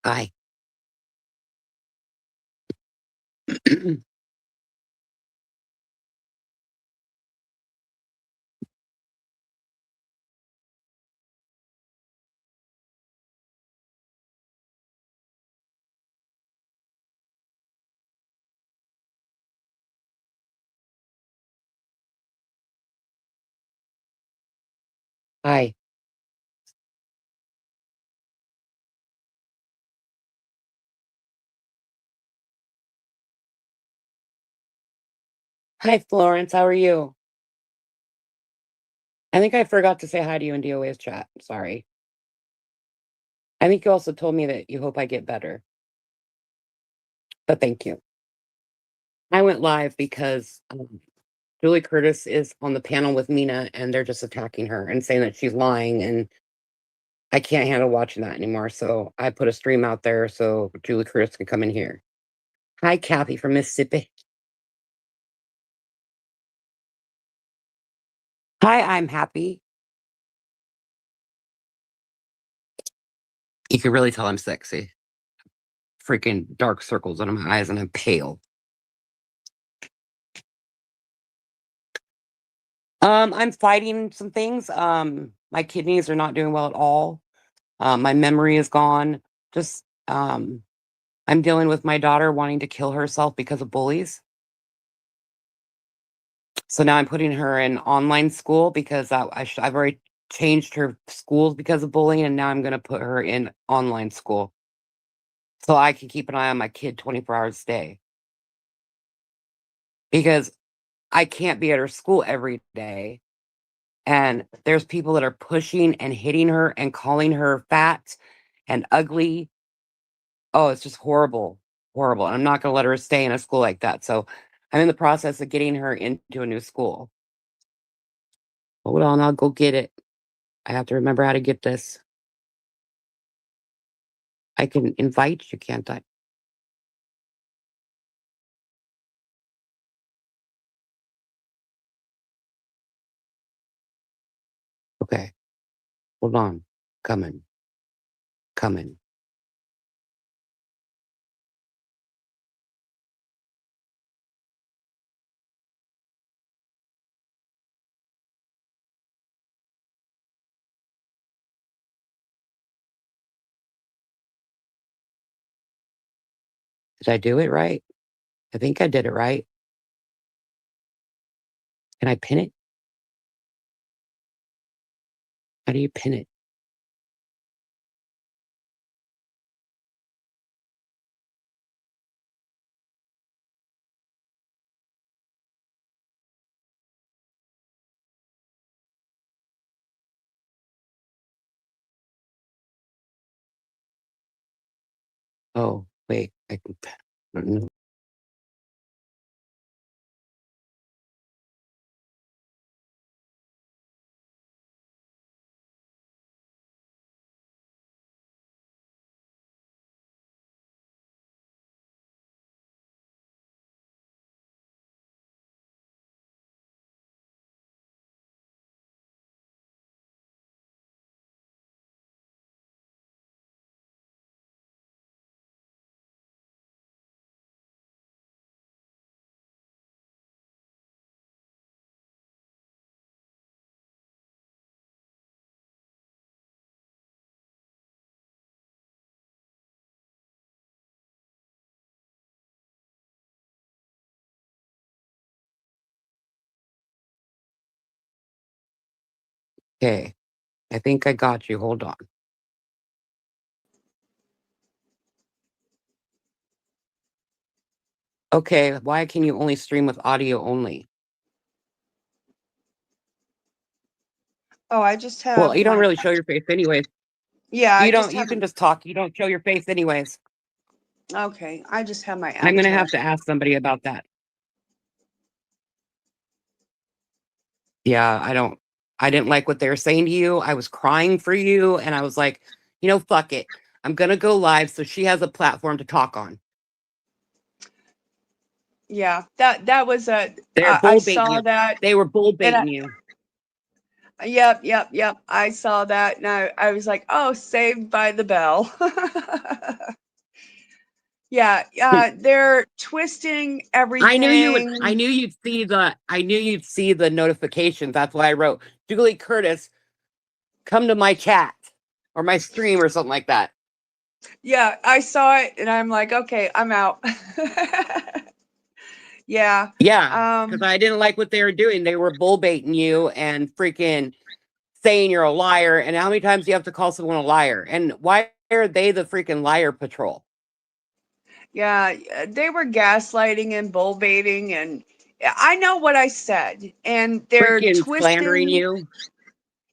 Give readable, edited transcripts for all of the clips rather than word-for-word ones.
Hi. Hi. Hi, Florence. How are you? I think I forgot to say hi to you in DOA's chat. Sorry. I think you also told me that you hope I get better, but thank you. I went live because Julie Curtis is on the panel with Mina and they're just attacking her and saying that she's lying. And I can't handle watching that anymore. So I put a stream out there so Julie Curtis can come in here. Hi, Kathy from Mississippi. Hi, I'm happy. You can really tell I'm sexy. Freaking dark circles under my eyes and I'm pale. I'm fighting some things. My kidneys are not doing well at all. My memory is gone. Just I'm dealing with my daughter wanting to kill herself because of bullies. So now I'm putting her in online school because I've already changed her schools because of bullying, and now I'm going to put her in online school so I can keep an eye on my kid 24 hours a day because I can't be at her school every day. And there's people that are pushing and hitting her and calling her fat and ugly. Oh, it's just horrible, horrible. And I'm not going to let her stay in a school like that. So I'm in the process of getting her into a new school. Hold on, I'll go get it. I have to remember how to get this. I can invite you, can't I? Okay, hold on. Coming, coming. Did I do it right? I think I did it right. Can I pin it? How do you pin it? Oh, wait. I don't know. Okay, I think I got you. Hold on. Okay, why can you only stream with audio only? Oh, I just Well, have you don't my really show your face anyways. yeah, I You just don't, you have can just talk. You don't show your face anyways. okay, I just have my I'm gonna avatar. have to ask somebody about that. Yeah, I didn't like what they were saying to you. I was crying for you, and I was like, fuck it. I'm gonna go live so she has a platform to talk on. Yeah, that was a They're I bull baiting saw you. that They were bull and baiting you. Yep. I saw that and I was like, oh, Saved by the Bell. Yeah, they're twisting I everything. knew you'd see the notifications. That's why I wrote, Julie Curtis, come to my chat or my stream or something like that. Yeah, I saw it and I'm like, okay, I'm out. Yeah. Yeah, because Um, I didn't like what they were doing. They were bull baiting you and freaking saying you're a liar. And how many times do you have to call someone a liar? And why are they the freaking liar patrol? yeah, they were gaslighting and bull baiting and I know what I said and they're Freaking slandering twisting. you.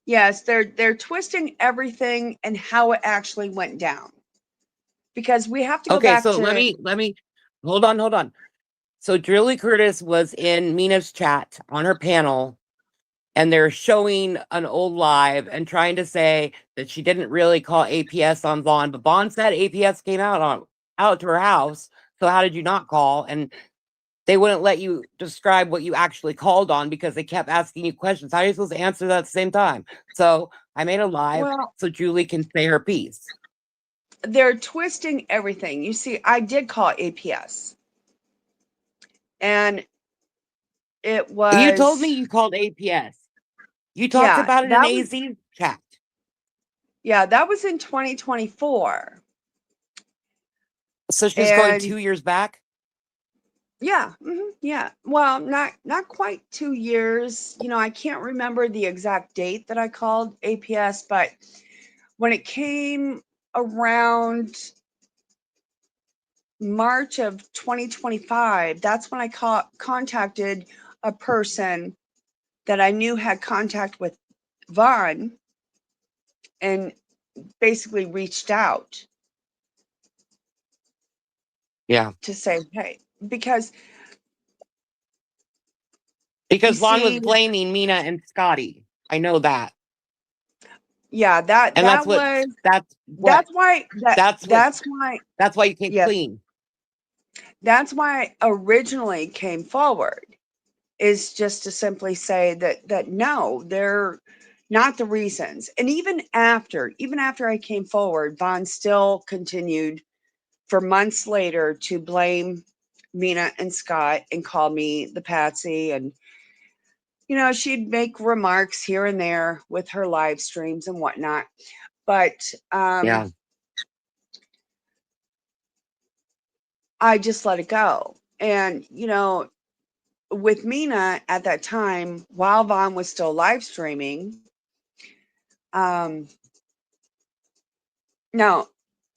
Yes, they're twisting everything and how it actually went down. Because we have to go Okay, back so to. let me hold on. So Julie Curtis was in Mina's chat on her panel, and they're showing an old live and trying to say that she didn't really call APS on Vaughn, but Vaughn said APS came out to her house. So how did you not call? And they wouldn't let you describe what you actually called on because they kept asking you questions. How are you supposed to answer that at the same time? So I made a live Well, so Julie can say her piece. they're twisting everything. You see, I did call APS and it You told me was, you called APS. You talked yeah, about it in that was, AZ chat. yeah, that was in 2024. So she's going And 2 years back. yeah, yeah. Well, not quite 2 years. I can't remember the exact date that I called APS, but when it came around March of 2025, that's when I contacted a person that I knew had contact with Vaughn and basically reached out Yeah. to say, hey, because you Because Vaughn was see, blaming Mina and Scotty. I know that. yeah, that And that was that's what that's why that that's what that's why that's why you came yes, clean. that's why I originally came forward is just to simply say that no, they're not the reasons. And even after I came forward, Vaughn still continued for months later to blame Mina and Scott and call me the patsy. And, she'd make remarks here and there with her live streams and whatnot. But Yeah. I just let it go. And, with Mina at that time, while Vaughn was still live streaming, um, now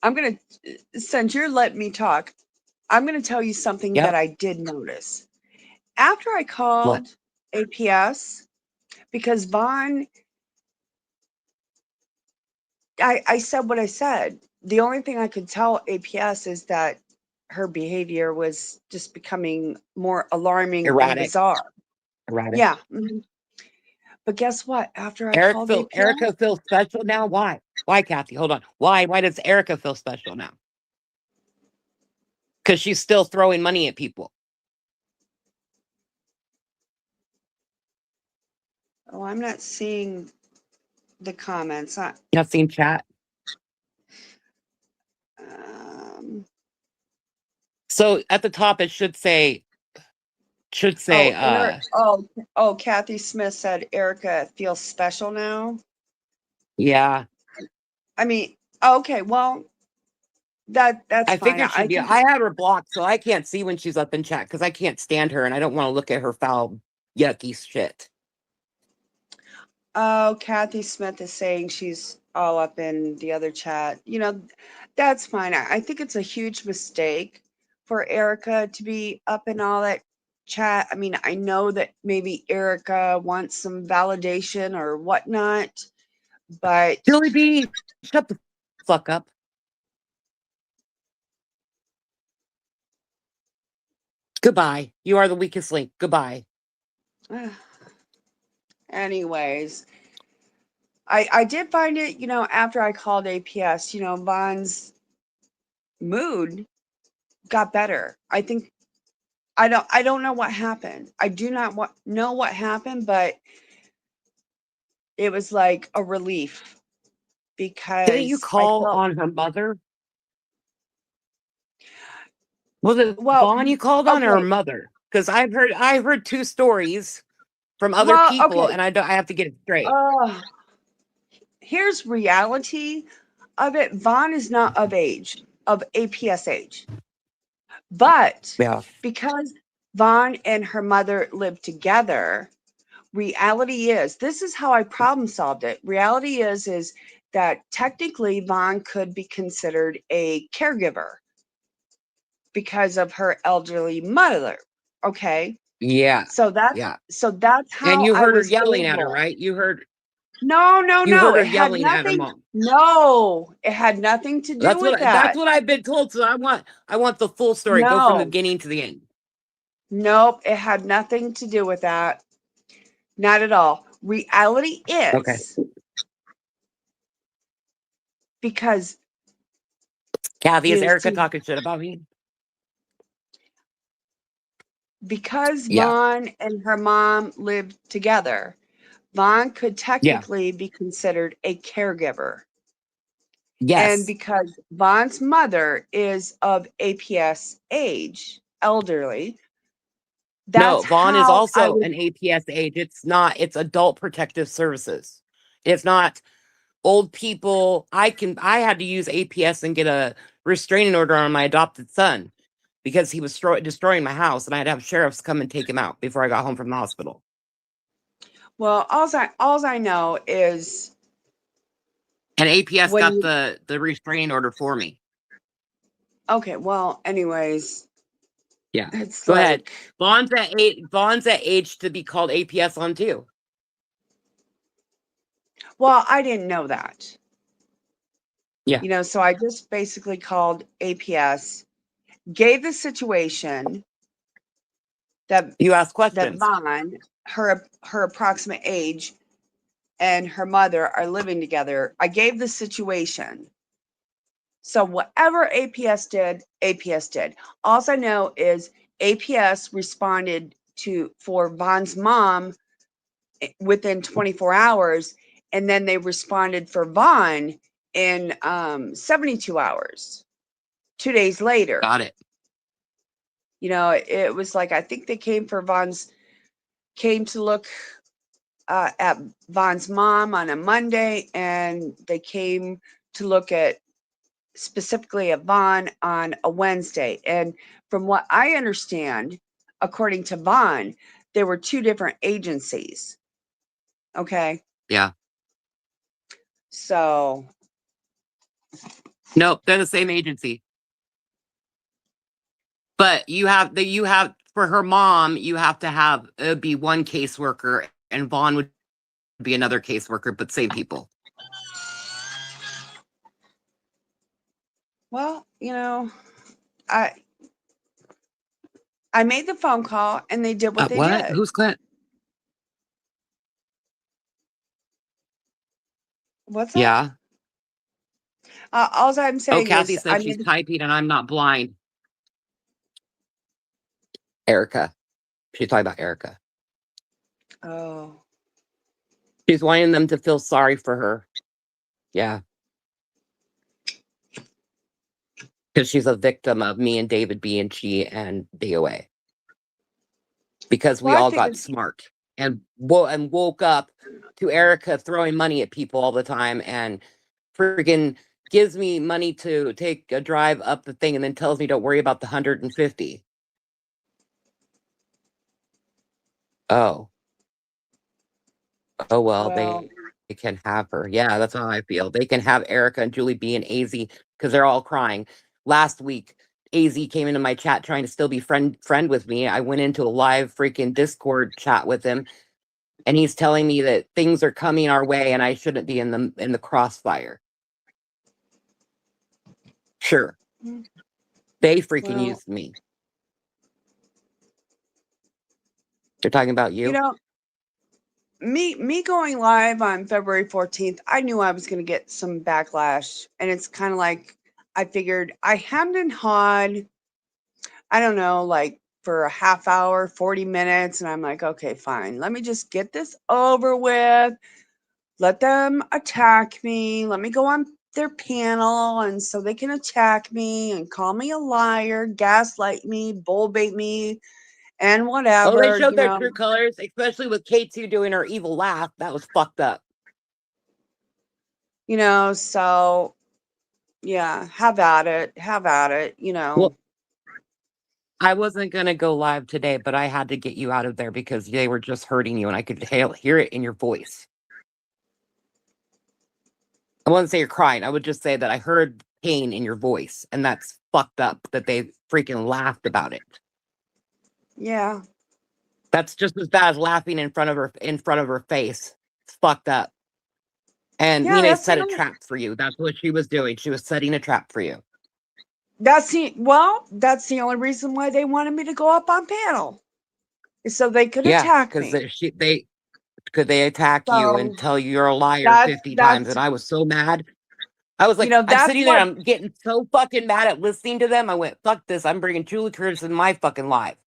I'm going to, since you're letting me talk, I'm going to tell you something that Yep. I did notice. After I What? called APS, because Vaughn, I said what I said. The only thing I could tell APS is that her behavior was just becoming more alarming and Erratic. bizarre. Erratic. Yeah. But guess what? After I called APS, Erica feels special now. Why? Why, Kathy? Hold on. Why does Erica feel special now? Because she's still throwing money at people. oh, I'm not seeing the comments. You not seen chat? Um, So at the top it should say Kathy Smith said Erica feels special now. yeah. I mean, okay, well, that's I fine. figured she'd be. I had her blocked, so I can't see when she's up in chat because I can't stand her and I don't want to look at her foul, yucky shit. Oh, Kathy Smith is saying she's all up in the other chat. That's fine. I think it's a huge mistake for Erica to be up in all that chat. I mean, I know that maybe Erica wants some validation or whatnot, but Julie B, shut the fuck up. Goodbye. You are the weakest link. Goodbye. anyways, I did find it, after I called APS, Vaughn's mood got better. I don't know what happened. I do not know what happened, but It was like a relief Didn't you because I call felt, on her mother? Was it well, Vaughn you called on or her okay. mother? Because I heard two stories from other Well, people, okay. and I have to get it straight. Uh, Here's reality of it. Vaughn is not of age, of APS age. But Yeah. because Vaughn and her mother lived together, reality is this is how I problem solved it. Reality is that technically Vaughn could be considered a caregiver because of her elderly mother. Okay. Yeah. So that's Yeah. so that's And how you I heard her was yelling at her, able. right? No, no, You no. heard her It had yelling at her nothing. mom. No, it had nothing to do with That's that. what I've been told. So I want the full story. Go from the No, beginning to the end. nope. It had nothing to do with that. Not at all. Reality Okay. is because Kathy, is you Erica see, talking shit about me? because Yeah. Vaughn and her mom lived together, Vaughn could Yeah. technically be considered a caregiver. And Yes. because Vaughn's mother is of APS age, elderly, No, that's Vaughn is how I also was. an APS age. It's not, it's adult protective services. It's not old people. I had to use APS and get a restraining order on my adopted son because he was destroying my house, and I had to have sheriffs come and take him out before I got home from the hospital. Well, alls I know is And APS when got you. the restraining order for me. Okay, well, anyways, Yeah. it's Go ahead. like, Vaughn's at eight. Vaughn's at age to be called APS on too. well, I didn't know that. Yeah. So I just basically called APS, gave the situation that You ask that questions. Vaughn, her approximate age, and her mother are living together. I gave the situation. So whatever APS did, APS did. All I know is APS responded to for Vaughn's mom within 24 hours, and then they responded for Vaughn in 72 hours. 2 days later, Got it. it was like I think they came to look at Vaughn's mom on a Monday, and they came to look at specifically at Vaughn on a Wednesday. And from what I understand, according to Vaughn, there were two different agencies. Okay. Yeah. So, Nope, they're the same agency. But you have for her mom, you have to have it would be one caseworker, and Vaughn would be another caseworker, but same people. well, I I made the phone call and they did what they What? did. Who's Clint? What's that? Yeah. All I'm Oh, saying Kathy is I says she's made. typing and I'm not blind. Erica. She's talking about Erica. Oh, She's wanting them to feel sorry for her. Yeah. Because she's a victim of me and David B and G and DOA. Because we well, I all got figured. smart and woke up to Erica throwing money at people all the time and freaking gives me money to take a drive up the thing and then tells me don't worry about the 150. Oh. Oh well, Well, they can have her. Yeah, that's how I feel. They can have Erica and Julie B and AZ because they're all crying. Last week, AZ came into my chat trying to still be friend with me. I went into a live freaking Discord chat with him, and he's telling me that things are coming our way and I shouldn't be in the crossfire. Sure, mm, they freaking well, used me. They're talking about you you. know, me going live on February 14th, I knew I was going to get some backlash, and it's kind of like I figured I hemmed and hawed. I don't know, like for a half hour, 40 minutes, and I'm like, okay, fine. Let me just get this over with. let them attack me. Let me go on their panel, and so they can attack me and call me a liar, gaslight me, bullbait me, and Oh, they whatever, showed their true colors, especially with K2 doing her evil laugh. That was fucked up. So yeah, have at it. Have at it, Well, I wasn't going to go live today, but I had to get you out of there because they were just hurting you and I could hear it in your voice. I wouldn't say you're crying. I would just say that I heard pain in your voice, and that's fucked up that they freaking laughed about it. Yeah. That's just as bad as laughing in front of her face. It's fucked up. And Yeah, Nina set a trap for you. That's what she was doing. She was setting a trap for you. that's the only reason why they wanted me to go up on panel, is so they could Yeah, attack because me. they attack you So and tell you you're a liar that's 50 times. that's And I was so mad. I was like, I'm that's sitting there, what I'm getting so fucking mad at listening to them. I went, fuck this. I'm bringing Julie Curtis in my fucking life.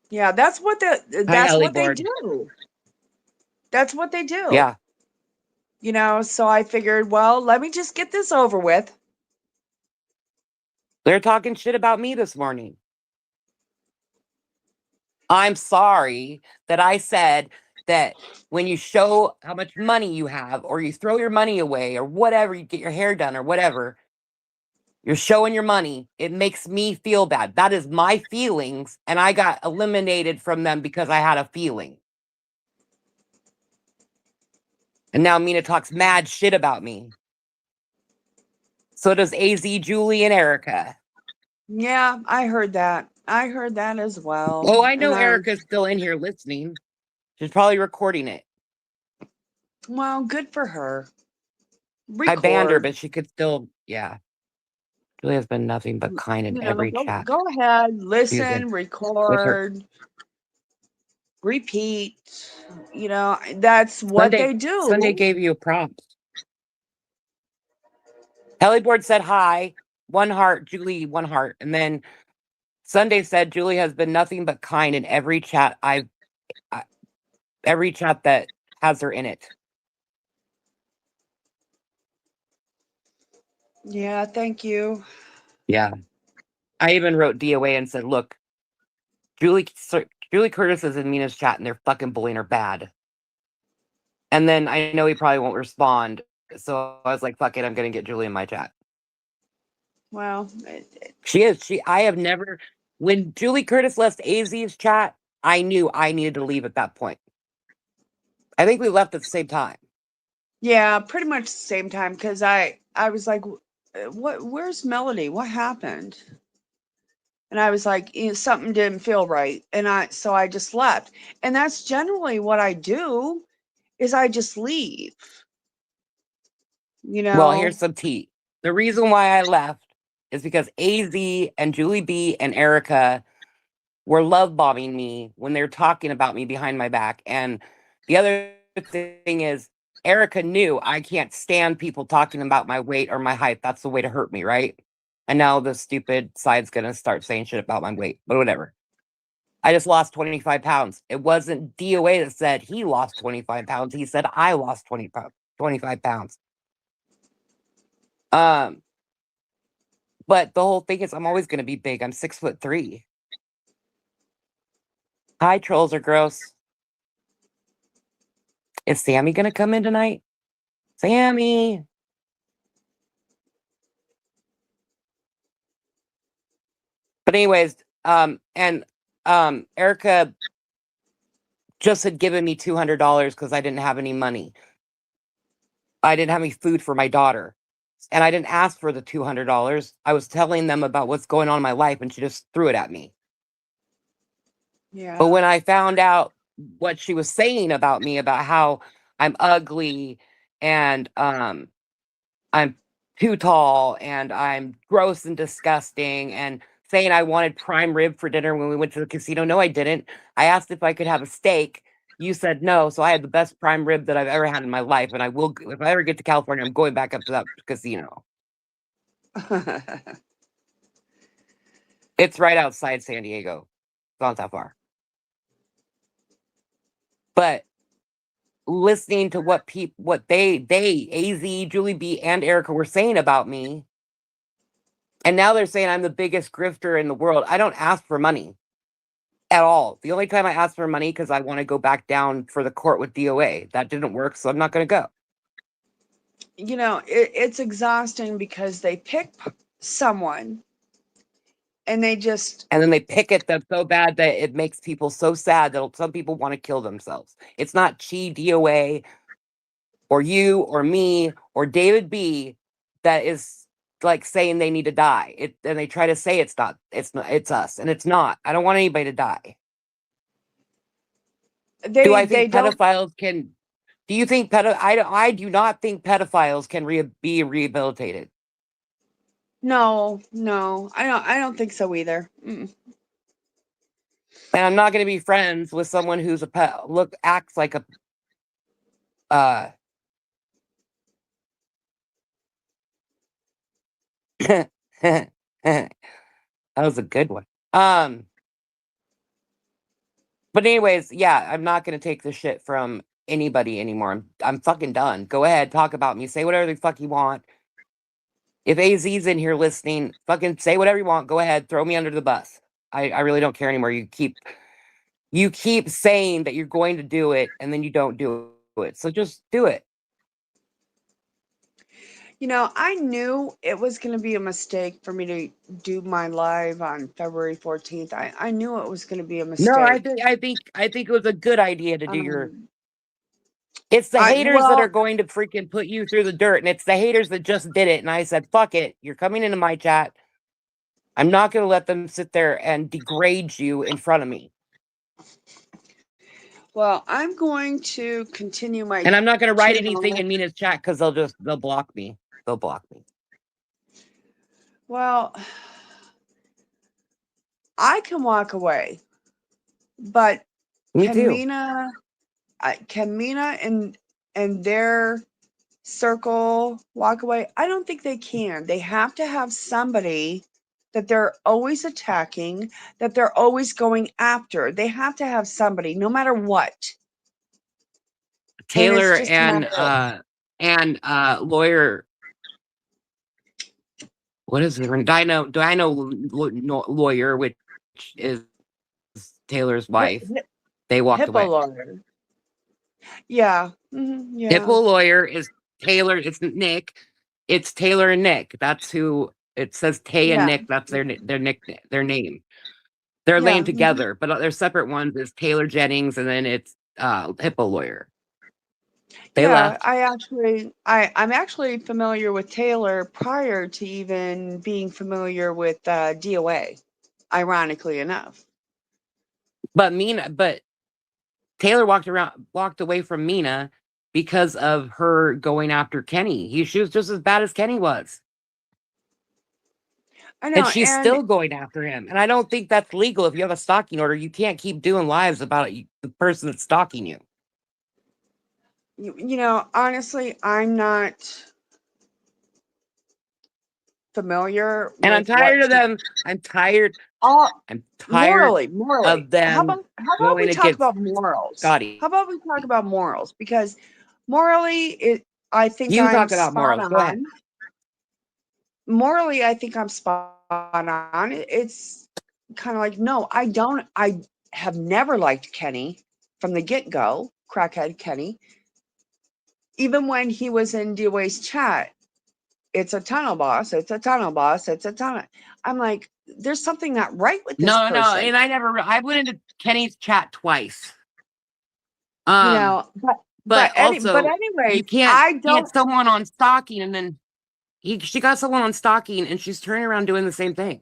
yeah, Hi, that's Ellie what they Board. do. That's what they do. Yeah. So I figured, well, let me just get this over with. They're talking shit about me this morning. I'm sorry that I said that when you show how much money you have, or you throw your money away, or whatever, you get your hair done, or whatever, you're showing your money. It makes me feel bad. That is my feelings, and I got eliminated from them because I had a feeling. And now Mina talks mad shit about me. So does AZ, Julie, and Erica. Yeah, I heard that. I heard that as well. Oh, I And know Erica's still in here listening. She's probably recording it. well, good for her. I banned her, Record. but she could still, yeah. Julie has been nothing but kind in every chat. Go ahead, Susan, listen, with her record, repeat. That's what they Sunday do. gave you a prompt. Hellyboard said hi, 1 heart, Julie, 1 heart. And then Sunday said Julie has been nothing but kind in every chat every chat that has her in it. Yeah, thank you. Yeah. I even wrote DOA and said, look, Julie Curtis is in Mina's chat and they're fucking bullying her bad. And then I know he probably won't respond. So I was like, fuck it, I'm gonna get Julie in my chat. Well, I have never, when Julie Curtis left AZ's chat, I knew I needed to leave at that point. I think we left at the same time. yeah, pretty much the same time, because I was like, where's Melody? What happened? And I was like, something didn't feel right. So I just left. And that's generally what I do, is I just leave. Well, here's some tea. The reason why I left is because AZ and Julie B and Erica were love bombing me when they were talking about me behind my back. And the other thing is, Erica knew I can't stand people talking about my weight or my height. That's the way to hurt me, right? And now the stupid side's gonna start saying shit about my weight, but whatever. I just lost 25 pounds. It wasn't DOA that said he lost 25 pounds. He said I lost 25 pounds. But the whole thing is I'm always gonna be big. I'm 6'3". Hi, trolls are gross. Is Sammy gonna come in tonight? Sammy. But anyways, Erica just had given me $200 because I didn't have any money. I didn't have any food for my daughter. And I didn't ask for the $200. I was telling them about what's going on in my life, and she just threw it at me. Yeah. But when I found out what she was saying about me, about how I'm ugly and I'm too tall and I'm gross and disgusting, and saying I wanted prime rib for dinner when we went to the casino. No, I didn't. I asked if I could have a steak. You said no. So I had the best prime rib that I've ever had in my life. And I will, if I ever get to California, I'm going back up to that casino. It's right outside San Diego. It's not that far. But listening to what they, AZ, Julie B, and Erica were saying about me. And now they're saying I'm the biggest grifter in the world. I don't ask for money at all. The only time I ask for money because I want to go back down for the court with DOA. That didn't work, so I'm not going to go. It's exhausting because they pick someone and they just, And then they pick at them so bad that it makes people so sad that some people want to kill themselves. It's not Chi, DOA, or you, or me, or David B that is like saying they need to die. And they try to say it's not, it's us, and it's not. I don't want anybody to die. Do I they think don't. pedophiles can? Do you think I do not think pedophiles can be rehabilitated. No, I don't think so either. And I'm not going to be friends with someone who's a pet. Acts like a uh that was a good one. But anyways, yeah, I'm not gonna take the shit from anybody anymore. I'm fucking done. Go ahead, talk about me. Say whatever the fuck you want. If AZ's in here listening, fucking say whatever you want. Go ahead, throw me under the bus. I really don't care anymore. You keep saying that you're going to do it and then you don't do it. So just do it. I knew it was going to be a mistake for me to do my live on February 14th. I knew it was going to be a No, mistake. I think it was a good idea to do your. Um, It's the I haters that are well, going to freaking put you through the dirt, and it's the haters that just did it. And I said, "Fuck it, you're coming into my chat. I'm not going to let them sit there and degrade you in front of me, well, I'm going to continue my and I'm not going to write anything channel. in Mina's chat because they'll block me. They'll block me. Well, I can walk away, but Me can too. Mina, and their circle walk away? I don't think they can. They have to have somebody that they're always attacking, that they're always going after. They have to have somebody, no matter what. And it's Taylor just a matter of, lawyer. What is it? Dino lawyer, which is Taylor's wife. They walked Hippo away. lawyer. Yeah. Yeah. Hippo lawyer is Taylor. It's Nick. It's Taylor and Nick. That's who it says. Tay and Yeah. Nick. That's their name. They're laying Yeah. together, but they're separate ones. Is Taylor Jennings, and then it's Hippo lawyer. They Yeah, left. I'm actually familiar with Taylor prior to even being familiar with DOA, ironically enough. But Taylor walked away from Mina because of her going after Kenny. She was just as bad as Kenny was. I And know, she's and still going after him. And I don't think that's legal. If you have a stalking order, you can't keep doing lives about the person that's stalking you. honestly, I'm not familiar And I'm with what tired of them. I'm tired. all I'm tired morally. of How them about we going talk against about morals? How Scotty. about we talk about morals? Because morally, I think You I'm talk about spot morals. Go ahead. on. Morally, I think I'm spot on. It's kind of like, no, I don't. I have never liked Kenny from the get go, crackhead Kenny. Even when he was in DOA's chat, it's a tunnel boss, it's a tunnel boss, it's a tunnel. I'm like, there's something not right with this No. person. And I went into Kenny's chat twice. You know, But but also anyways, you can't I get don't. someone on stalking and then she got someone on stalking and she's turning around doing the same thing.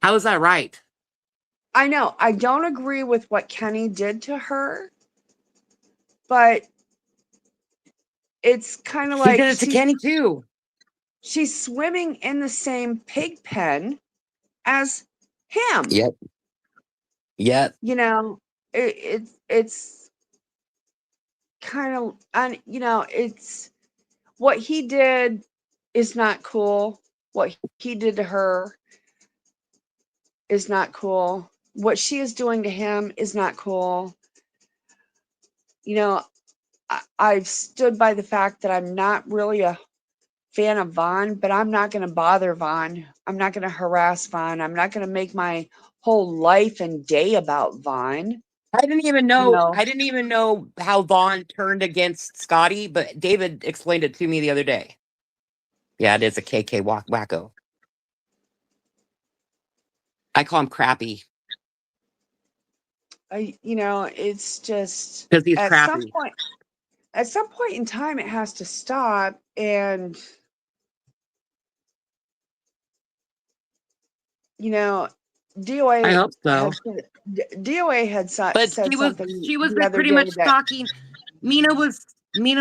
How is that right? I know I don't agree with what Kenny did to her, but it's kind of She like did it to Kenny too. she's swimming in the same pig pen as him. Yep. Yep. You know, it's kind of, and it's what he did is not cool. What he did to her is not cool. What she is doing to him is not cool. you know, I've stood by the fact that I'm not really a fan of Vaughn, but I'm not going to bother Vaughn. I'm not going to harass Vaughn. I'm not going to make my whole life and day about Vaughn. I didn't even You know. know, I didn't even know how Vaughn turned against Scotty, but David explained it to me the other day. Yeah, it is a KK wacko. I call him crappy it's just because he's crappy. at some point in time it has to stop. And you know I DOA hope had so. DOA had But said something she was the other pretty day much that stalking. Mina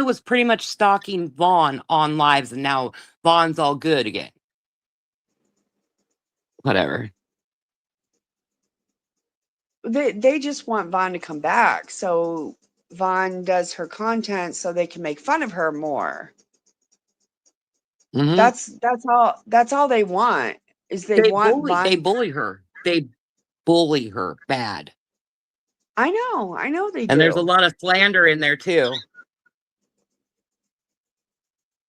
was pretty much stalking Vaughn on lives, and now Vaughn's all good again. Whatever. they just want Vaughn to come back, so Vaughn does her content so they can make fun of her more. Hmm. That's all they want, is they want They Vaughn. bully her. They bully her bad. I know they And there's a do. lot of slander in there too.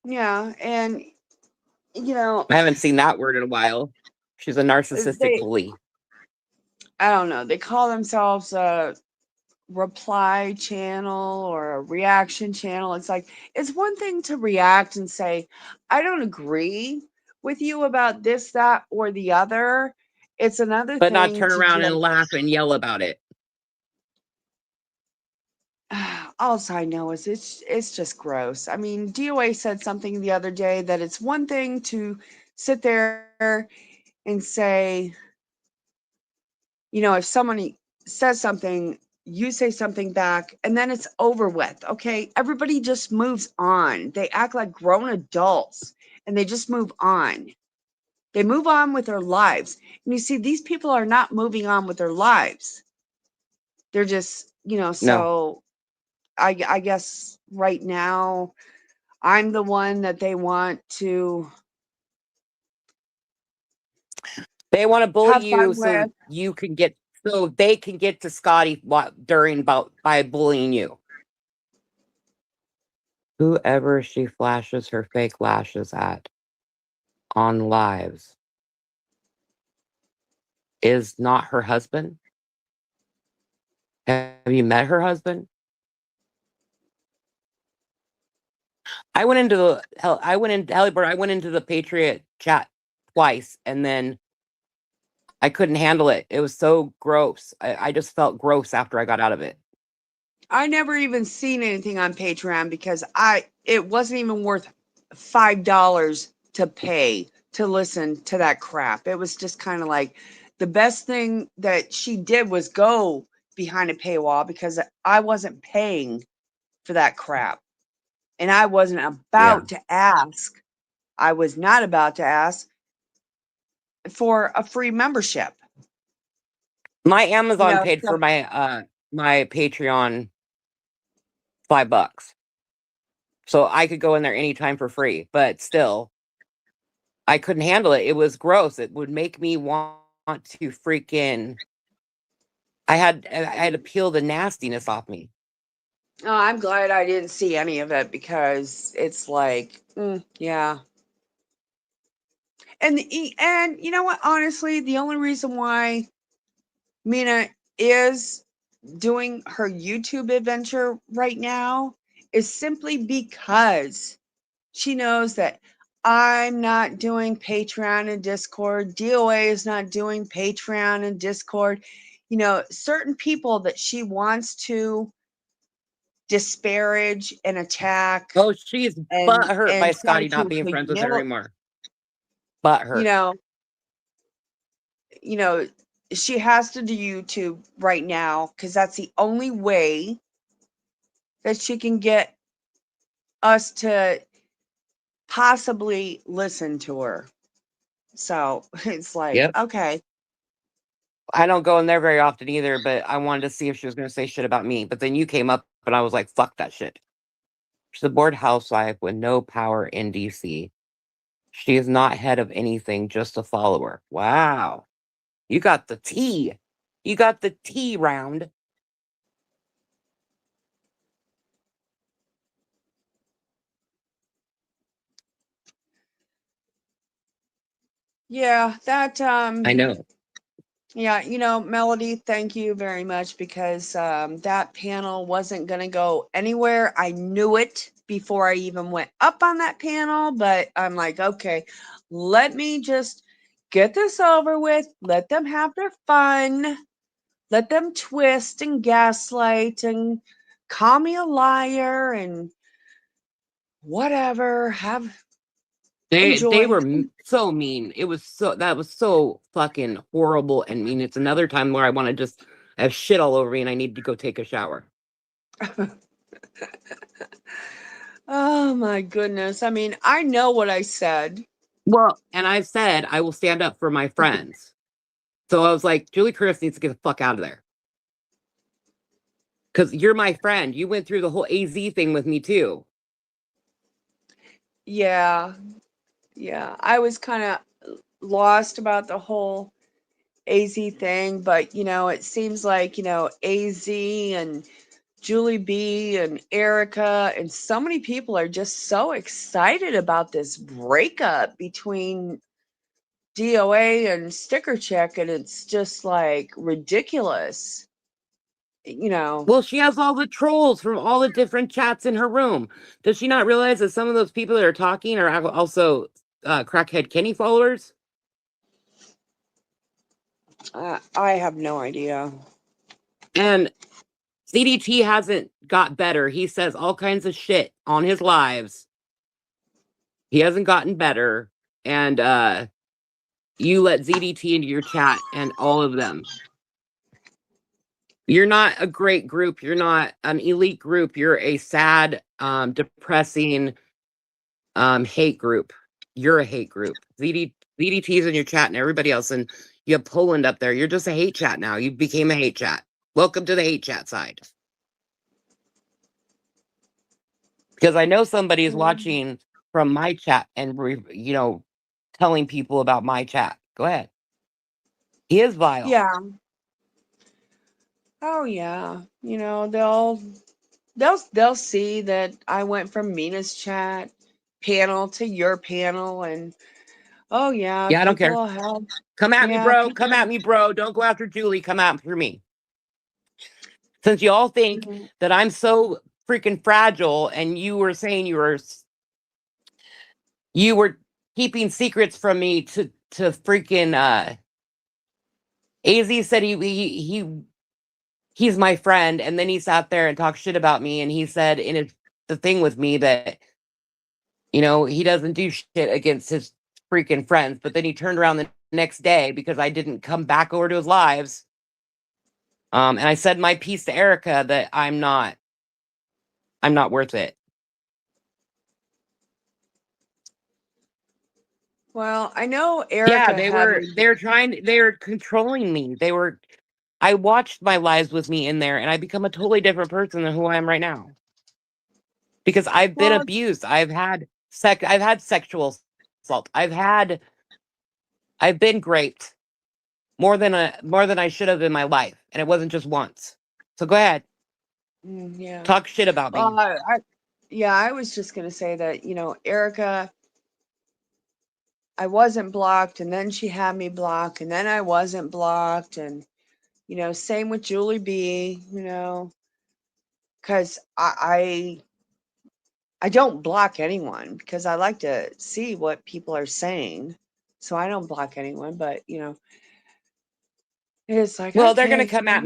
Yeah, and you know, I haven't seen that word in a while. She's a narcissistic they bully. I don't know, they call themselves a reply channel or a reaction channel. It's like, it's one thing to react and say, I don't agree with you about this, that, or the other. It's another But not thing turn to around and just, laugh and yell about it. all I know is it's just gross. I mean, DOA said something the other day that it's one thing to sit there and say, if somebody says something, you say something back, and then it's over with. Okay. Everybody just moves on. They act like grown adults and they just move on. They move on with their lives. And you see, these people are not moving on with their lives. They're just, No. so I guess right now I'm the one that they want to They want to bully have you fun with. so they can get to Scotty by bullying you. Whoever she flashes her fake lashes at on lives is not her husband. Have you met her husband? I went into the Patriot chat twice, and then I couldn't handle it. It was so gross. I just felt gross after I got out of it. I never even seen anything on Patreon because it wasn't even worth $5 to pay to listen to that crap. It was just kind of like the best thing that she did was go behind a paywall because I wasn't paying for that crap. And I wasn't Yeah. about to ask. I was not about to ask for a free membership. My Amazon paid for So my Patreon $5. So I could go in there anytime for free, but still I couldn't handle it. It was gross. It would make me want to freaking I had to peel the nastiness off me. oh, I'm glad I didn't see any of it because it's like, yeah. And you know what? Honestly, the only reason why Mina is doing her YouTube adventure right now is simply because she knows that I'm not doing Patreon and Discord. DOA is not doing Patreon and Discord. Certain people that she wants to disparage and attack Oh, she's butthurt and by try Scotty not to being friends with her humiliate, anymore. you Butthurt. know, you know, she has to do YouTube right now because that's the only way that she can get us to possibly listen to her. So it's like, Yep. okay, I don't go in there very often either, but I wanted to see if she was going to say shit about me. But then you came up and I was like, fuck that shit. She's a bored housewife with no power in DC. She is not head of anything, just a follower. Wow. You got the tea. You got the tea round. Yeah, I know. yeah, Melody, thank you very much because that panel wasn't going to go anywhere. I knew it before I even went up on that panel, but I'm like, okay, let me just get this over with. Let them have their fun. Let them twist and gaslight and call me a liar and whatever. They Enjoy. were so mean. That was so fucking horrible and mean. It's another time where I want to just have shit all over me and I need to go take a shower. Oh my goodness. I mean, I know what I said. Well, and I've said I will stand up for my friends. So I was like, Julie Chris needs to get the fuck out of there. Because you're my friend. You went through the whole AZ thing with me too. Yeah. Yeah. I was kind of lost about the whole AZ thing, but it seems like, AZ and Julie B and Erica and so many people are just so excited about this breakup between DOA and Sticker Check, and it's just like ridiculous. You know, Well, she has all the trolls from all the different chats in her room. Does she not realize that some of those people that are talking are also crackhead Kenny followers? I have no idea. And CDT hasn't got better. He says all kinds of shit on his lives. He hasn't gotten better. And you let ZDT into your chat and all of them. You're not a great group. You're not an elite group. You're a sad, depressing hate group. You're a hate group. ZDT's in your chat and everybody else. And you have Poland up there. You're just a hate chat now. You became a hate chat. Welcome to the hate chat side. Because I know somebody is Mm. watching from my chat and telling people about my chat. Go ahead. He is vile. Yeah. Oh yeah. They'll see that I went from Mina's chat panel to your panel, and oh yeah, Yeah, I don't people care. will have Come at me, yeah, bro. Come people. at me, bro. Don't go after Julie. Come after me. Since you all think Mhm. that I'm so freaking fragile, and you were saying you were keeping secrets from me to freaking AZ said he's my friend, and then he sat there and talked shit about me, and he said in the thing with me that he doesn't do shit against his freaking friends. But then he turned around the next day because I didn't come back over to his lives. And I said my piece to Erica that I'm not worth it. Well, I know Yeah, Erica they had were me. they were controlling me. I watched my lives with me in there and I become a totally different person than who I am right now. Because I've been Well, abused. I've had sexual assault. I've been raped more than I should have in my life. And it wasn't just once. So go ahead. yeah. Talk shit about Well, me. yeah, I was just gonna say that Erica, I wasn't blocked, and then she had me blocked, and then I wasn't blocked, and same with Julie B. Because I don't block anyone because I like to see what people are saying. So I don't block anyone, but it's like, Well, okay, they're gonna come at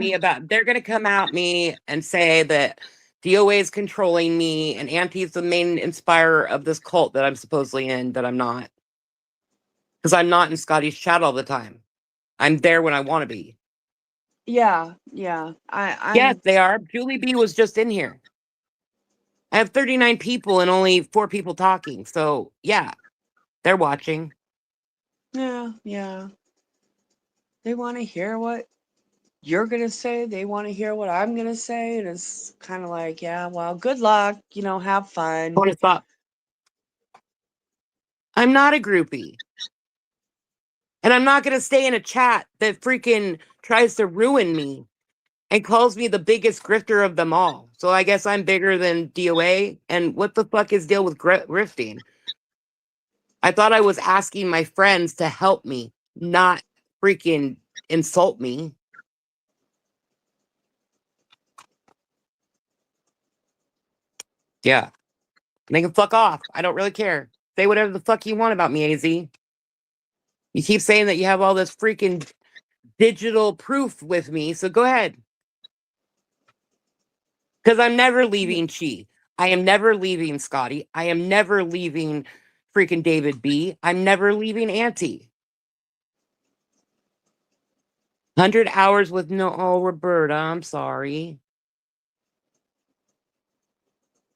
me and say that DOA is controlling me and Auntie's the main inspirer of this cult that I'm supposedly in, that I'm not. Because I'm not in Scotty's chat all the time. I'm there when I want to be. yeah, yeah. Yes, I'm they are. Julie B was just in here. I have 39 people and only 4 people talking. So yeah, they're watching. yeah, yeah. They want to hear what you're gonna say. They want to hear what I'm gonna say, and it's kind of like, yeah, well, good luck. Have I fun. want to stop. I'm not a groupie. And I'm not gonna stay in a chat that freaking tries to ruin me and calls me the biggest grifter of them all. So I guess I'm bigger than DOA. And what the fuck is deal with grifting? I thought I was asking my friends to help me, not freaking insult me. Yeah. They can fuck off. I don't really care. Say whatever the fuck you want about me, AZ. You keep saying that you have all this freaking digital proof with me, so go ahead. Because I'm never leaving Chi. I am never leaving Scotty. I am never leaving freaking David B. I'm never leaving Auntie. 100 hours with no, oh, Roberta, I'm sorry.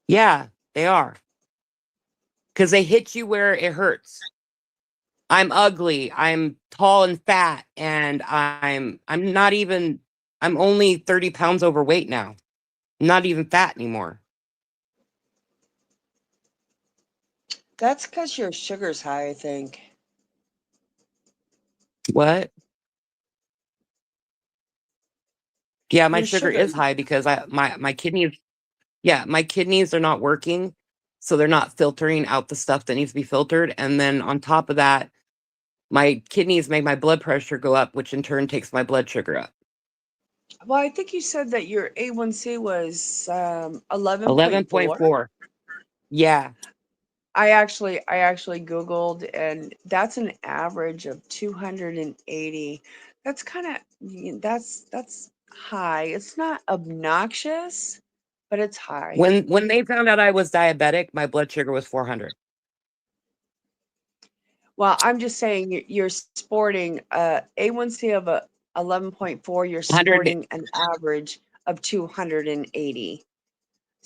Yeah, they are. Because they hit you where it hurts. I'm ugly. I'm tall and fat, and I'm not even, I'm only 30 pounds overweight now. I'm not even fat anymore. That's because your sugar's high, I think. What? Yeah, my Your sugar sugar. is high because my kidneys, yeah, my kidneys are not working, so they're not filtering out the stuff that needs to be filtered. And then on top of that, my kidneys make my blood pressure go up, which in turn takes my blood sugar up. Well, I think you said that your A1C was 11.4. 11.4. Yeah. I actually Googled, and that's an average of 280. That's kind of that's high. It's not obnoxious, but it's high. When they found out I was diabetic, my blood sugar was 400. Well, I'm just saying you're sporting a A1C of a 11.4. You're 100. sporting an average of 280.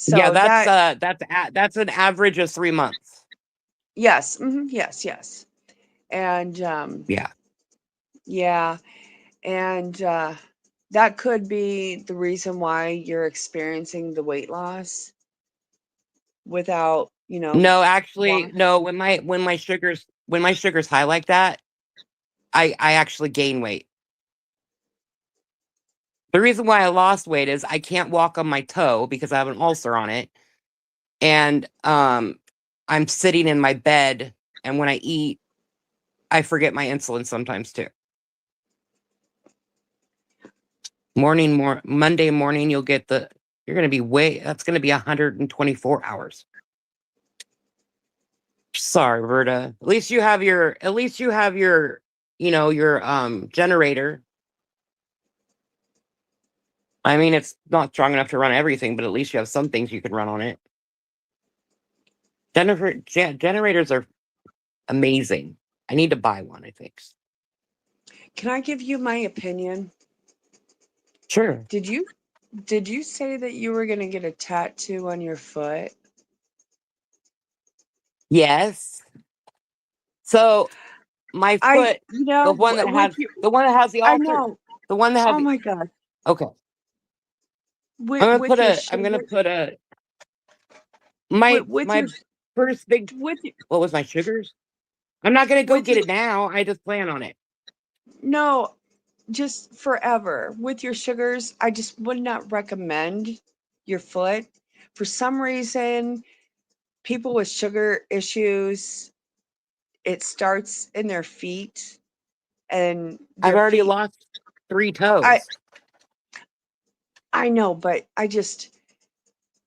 Yeah, So that that's an average of 3 months. yes, yes, yes, and Yeah. yeah, and that could be the reason why you're experiencing the weight loss without, No, actually, want. no, when my sugar's high like that, I actually gain weight. The reason why I lost weight is I can't walk on my toe because I have an ulcer on it. And I'm sitting in my bed, and when I eat, I forget my insulin sometimes too. Monday morning, you're gonna be that's gonna be 124 hours. Sorry, Roberta. At least you have your, your generator. I mean, it's not strong enough to run everything, but at least you have some things you can run on it. Generators are amazing. I need to buy one, I think. Can I give you my opinion? Sure. Did you say that you were going to get a tattoo on your foot? Yes. So my I foot, with you. the one that has the I altar, know. the one that has Oh the, my god. okay. With your I'm gonna sugar, put a with your my first big, with your, what was my sugars? I'm not gonna go with get your it now. I just plan on it. no, just forever. With your sugars, I just would not recommend your foot. For some reason, people with sugar issues, it starts in their feet, and I've their already feet. lost 3 I toes. I know, but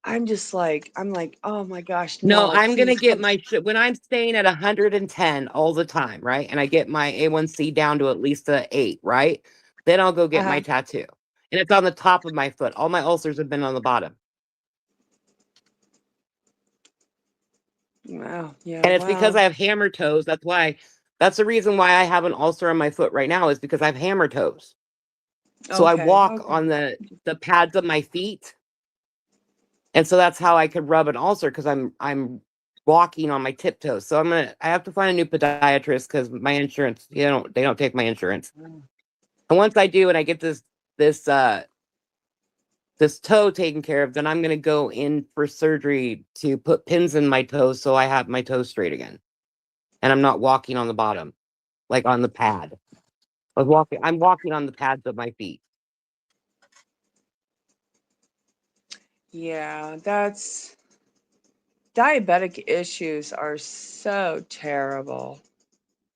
I'm like, oh my gosh, No, no, I'm gonna please get don't. my when I'm staying at 110 all the time, right? And I get my A1C down to at least a 8, right? Then I'll go get my Uh-huh. tattoo. And it's on the top of my foot. All my ulcers have been on the bottom. Wow. Yeah. And it's because Wow. I have hammer toes. That's the reason why I have an ulcer on my foot right now, is because I have hammer toes. So I Okay. walk Okay. on the pads of my feet. And so that's how I could rub an ulcer, because I'm walking on my tiptoes. So I have to find a new podiatrist because my insurance, they don't take my insurance. And once I do and I get this this toe taken care of, then I'm gonna go in for surgery to put pins in my toes so I have my toes straight again. And I'm not walking on the bottom, like on the pad. I'm walking on the pads of my feet. Yeah. That's Diabetic issues are so terrible.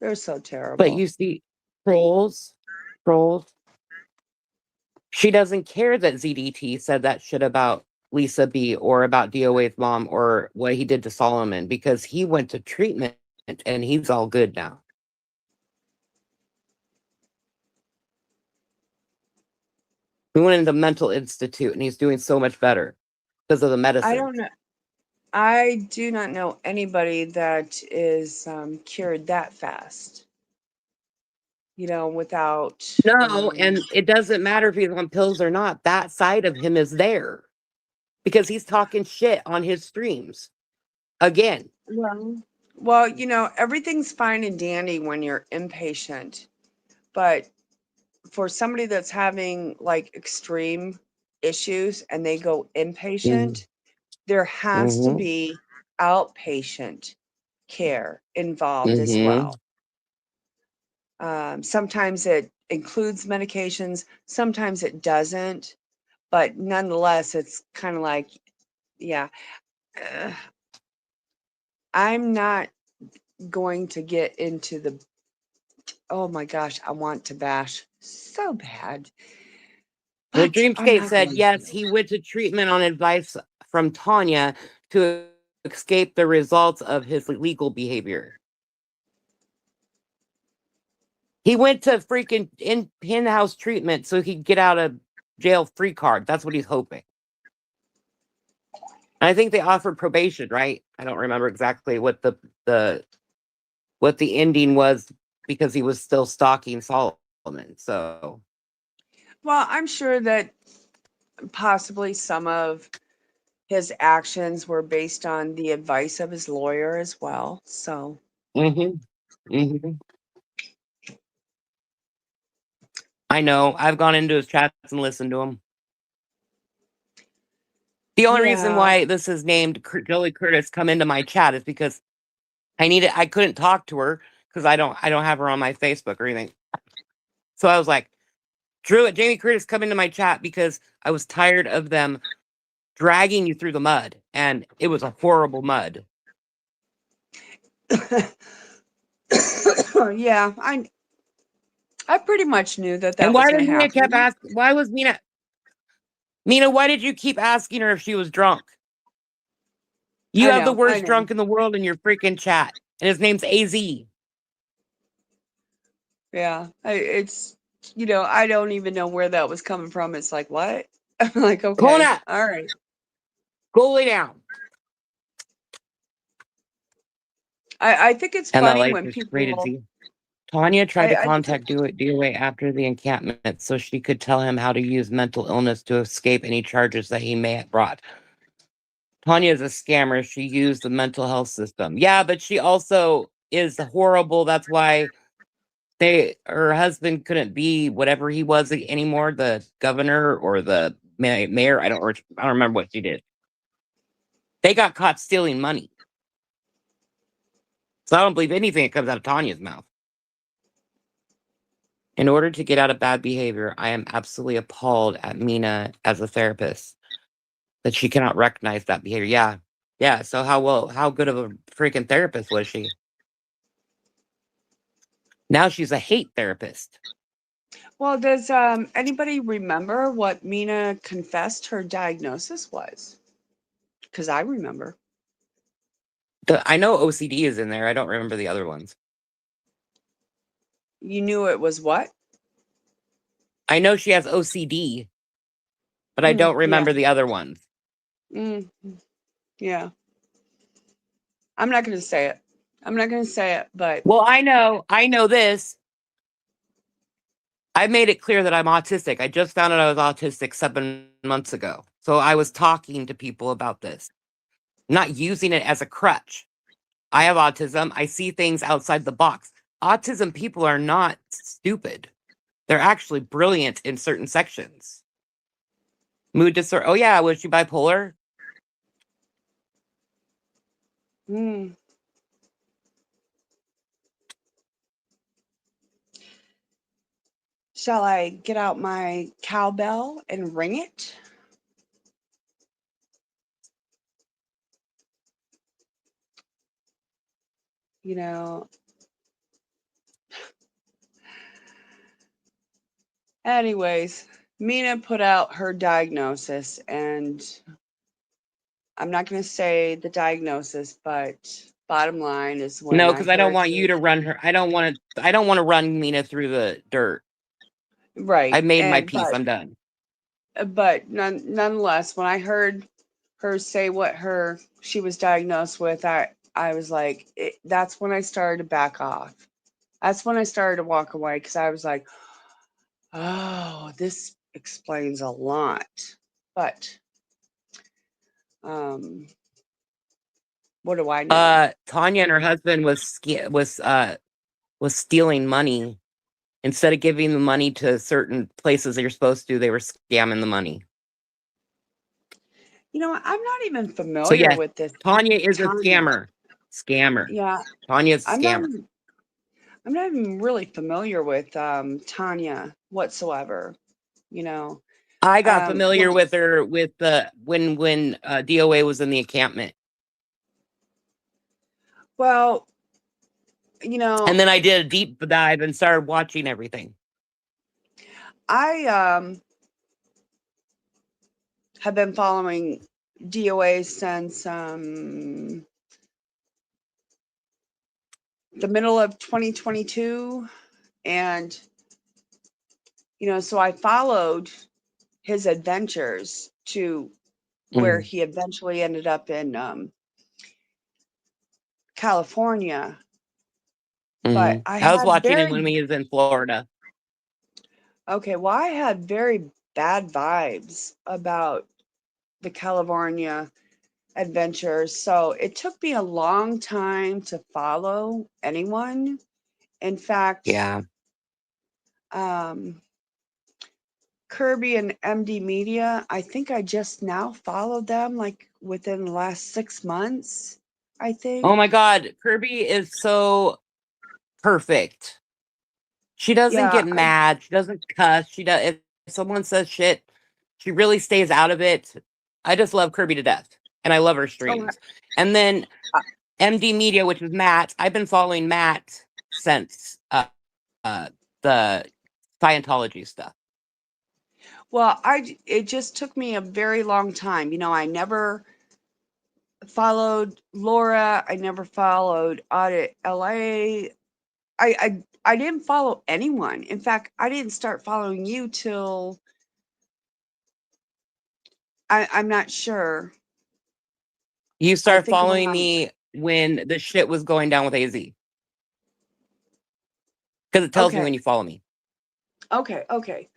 They're so But terrible. you see, trolls, trolls. She doesn't care that ZDT said that shit about Lisa B or about DOA's mom or what he did to Solomon because he went to treatment and he's all good now. He went into mental institute and he's doing so much better because of the I medicine. don't know. I do not know anybody that is cured that fast. Without. No, and it doesn't matter if he's on pills or not. That side of him is there because he's talking shit on his streams again. Well, everything's fine and dandy when you're impatient, but for somebody that's having like extreme issues and they go Mm-hmm. inpatient, there has to Mm-hmm. be outpatient care involved as Mm-hmm. well. Sometimes it includes medications, sometimes it doesn't, but nonetheless, it's kind of like, yeah, uh, I'm not going to get into the, oh my gosh, I want to bash so bad, Well, but I'm Dreamscape not said going yes, to. he went to treatment on advice from Tanya to escape the results of his illegal behavior. He went to freaking in-house treatment so he could get out of jail free card. That's what he's hoping. And I think they offered probation, right? I don't remember exactly what the what the ending was because he was still stalking Solomon. So, Well, I'm sure that possibly some of his actions were based on the advice of his lawyer as well. So, hmm hmm I know. I've gone into his chats and listened to him. The only reason yeah. why this is named Joey Curtis come into my chat is because I couldn't talk to her because I don't have her on my Facebook or anything. So I was like, Jamie Curtis come into my chat because I was tired of them dragging you through the mud. And it was a horrible mud. Yeah, I pretty much knew that And that why was going was to Mina kept happen. asking why was Mina, why did you keep asking her if she was drunk? You have the I worst know. drunk in the world in your freaking chat. And his name's AZ. Yeah, I don't even know where that was coming from. It's like, what? I'm like, okay, Kona, all right. go lay down. I think it's And that funny like when just rated people, Z. Tanya tried to I think contact DOA after the encampment so she could tell him how to use mental illness to escape any charges that he may have brought. Tanya is a scammer. She used the mental health system. Yeah, but she also is horrible. That's why her husband couldn't be whatever he was anymore, the governor or the mayor. I don't remember what she did. They got caught stealing money. So I don't believe anything that comes out of Tanya's mouth. In order to get out of bad behavior, I am absolutely appalled at Mina as a therapist that she cannot recognize that behavior. Yeah. Yeah. So how good of a freaking therapist was she? Now she's a hate therapist. well, does anybody remember what Mina confessed her diagnosis was? Because I remember. I know OCD is in there. I don't remember the other ones. You knew it was what? I know she has OCD, but I don't Yeah. remember the other ones. Mm, yeah. I'm not going to say it. I'm not going to say it, but Well, I know this. I made it clear that I'm autistic. I just found out I was autistic 7 months ago. So I was talking to people about this, not using it as a crutch. I have autism. I see things outside the box. Autism people are not stupid. They're actually brilliant in certain sections. Mood disorder. Oh yeah, was she bipolar? mm. Shall I get out my cowbell and ring it? you know. Anyways, Mina put out her diagnosis, and I'm not going to say the diagnosis, but bottom line is when No, I because I don't heard want her, you to run her. I don't want to. I don't want to run Mina through the dirt. right, I've made my and peace. I'm done. but nonetheless, when I heard her say what her she was diagnosed with, I was like, that's when I started to back off. That's when I started to walk away because I was like, oh, this explains a lot. But um, what do I know? Tanya and her husband was stealing money. Instead of giving the money to certain places that you're supposed to, they were scamming the money. You know, I'm not even So familiar yes, with this Tanya is a Tanya. scammer. Scammer. Yeah, Tanya is a I'm not. scammer. I'm not even really familiar with Tanya whatsoever. You know, I got well, familiar with her with the when DOA was in the encampment. well, you know, And then I did a deep dive and started watching everything. I have been following DOA since the middle of 2022, and so I followed his adventures to where Mm, he eventually ended up in California. But mhm. I I was had watching him very when he was in Florida. okay, well, I had very bad vibes about the California adventures. So it took me a long time to follow anyone. In fact, Yeah. um, Kirby and MD Media, I think I just now followed them like within the last 6 months, I Oh think. my God, Kirby is so perfect. She doesn't Yeah. get mad. She doesn't cuss. She does. If someone says shit, she really stays out of it. I just love Kirby to death, and I love her Oh, streams. And then uh, MD Media, which is Matt. I've been following Matt since uh the Scientology stuff. well, it just took me a very long time. I never followed Laura. I never followed Audit LA. I didn't follow anyone. In fact, I didn't start following you till I'm not sure. You I started think following around me when the shit was going down with AZ because it tells me okay, when you follow me. okay.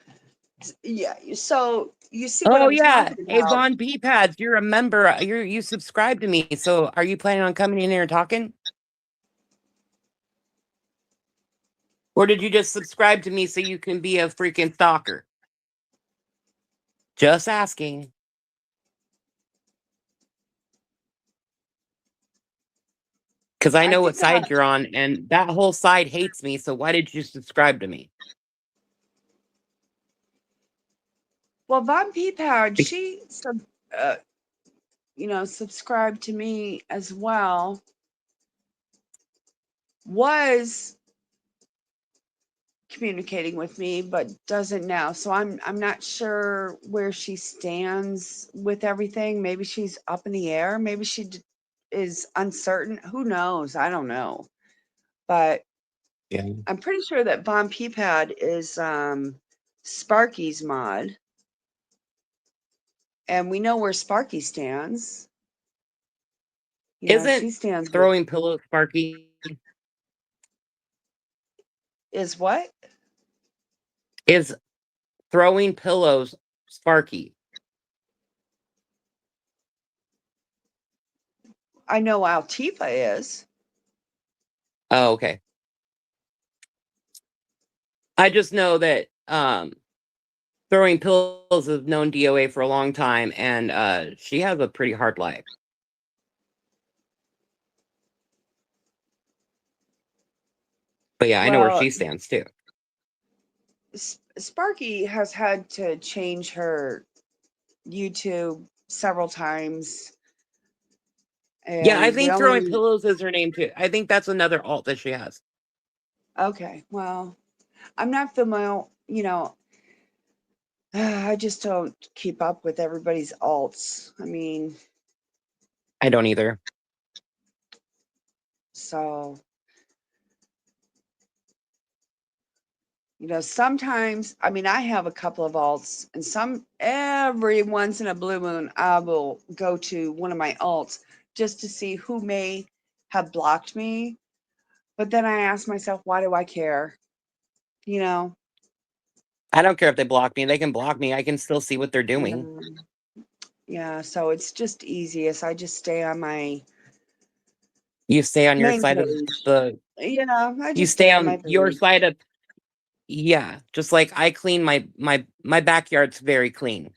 Yeah, so you see what Oh I'm yeah, talking about. Avon B pads. You're a member. You subscribe to me. So are you planning on coming in here and talking, or did you just subscribe to me so you can be a freaking stalker? Just asking, because I I know what think side you're on, and that whole side hates me. So why did you subscribe to me? well, Von Peapod, Be- uh, subscribed to me as well. Was communicating with me, but doesn't now. So I'm not sure where she stands with everything. Maybe she's up in the air. Maybe is uncertain. Who knows? I don't know. But Yeah. I'm pretty sure that Von Peapad is Sparky's mod, and we know where Sparky stands. Isn't She stands with throwing pillows Sparky? is what? Is throwing pillows Sparky? I know Altifa is. Oh, okay. I just know that throwing pills has known DOA for a long time, and she has a pretty hard life. But yeah, I know where Well, she stands too. Sparky has had to change her YouTube several times, Yeah, I and we think throwing only pillows is her name too. I think that's another alt that she has. okay, well, I'm not familiar, I just don't keep up with everybody's alts. I mean, I don't either. so, sometimes, I mean, I have a couple of alts, and every once in a blue moon, I will go to one of my alts just to see who may have blocked me. But then I ask myself, why do I care? You know? I don't care if they block me. They can block me. I can still see what they're doing. Yeah. Yeah, so it's just easiest. I just stay on my You stay on your main side of page. the Yeah, I you just stay stay on my on your page. side of yeah, just like I clean my backyard's very clean.